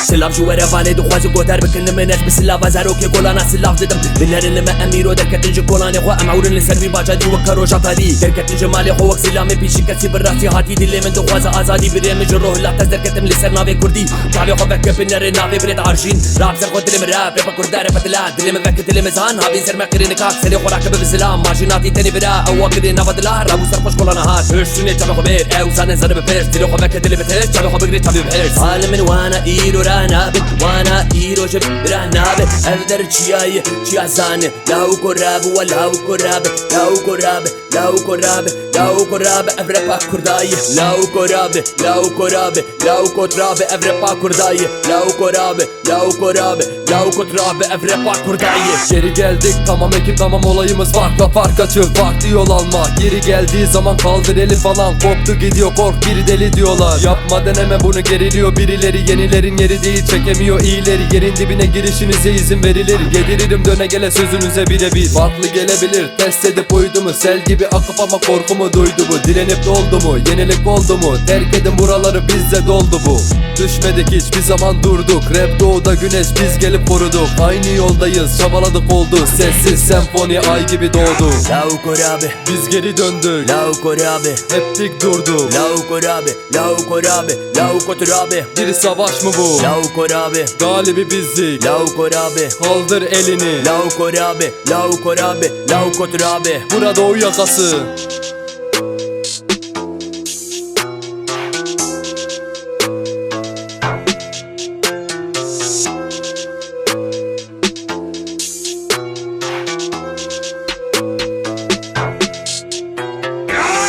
سلاف جوار فاني دو خوازي قوتار بكن مناس بسلاف ازاروكي قولانا سلاف ددم بنارن ما اميرو دركتن جكولاني خو امعورن لسلبي باجادي وكرو جاقالي دركتن جمالي خو وك سلامي بيشي كسي بالراسي هاتي دلي من دو خوازة ازادي بريم جروه لا تز دركتم لسر نافي كردي تعبي خو بك بنارن نافي بريد عارشين راب سر خو دلي من راب ريبا كردار فتلا دلي من ذاك دلي مزان هابي سر مقرين كاك سري خو راكب بالسلام ماشيناتي تاني برا او بري نافدلار رابو سر خوش قولانا هات هرشوني تعبي خو بير او سان زر ببيرش دلي خو بك دلي بتهش تعبي خو بقري تعبي بحرس عالم وانا ايرو رانابت وانا ايرو جب رانابت افدر چیای چیازانه لاو کراب ولاو کراب لاو کراب لاو کراب لاو کراب افرپا کردای لاو کراب لاو کراب لاو کتراب افرپا کردای لاو کراب لاو کراب لاو koturabe evrep var kurdayı. Geri geldik tamam ekip tamam olayımız farkla fark açıl farklı yol alma. Geri geldiği zaman kaldır eli falan koptu gidiyor kork biri deli diyorlar. Yapma deneme bunu geriliyor birileri yenilerin yeri değil çekemiyor iyileri. Yerin dibine girişinize izin verilir. Yediririm döne gele sözünüze birebir. Farklı gelebilir test edip uydu mu sel gibi akıp ama korkumu duydu bu. Direnip doldu mu yenilik oldu mu terk edin buraları bizde doldu bu. Düşmedik hiçbir zaman durduk rap doğuda güneş biz gelip koruduk. Aynı yoldayız çabaladık oldu sessiz senfoni ay gibi doğdu. Lau korabe Biz geri döndük lau korabe hep dik durduk. lau korabe lau korabe lau koturabe Bir savaş mı bu? lau korabe Galibi bizdik. lau korabe Kaldır elini. lau korabe lau korabe lau koturabe. Burada o yakası.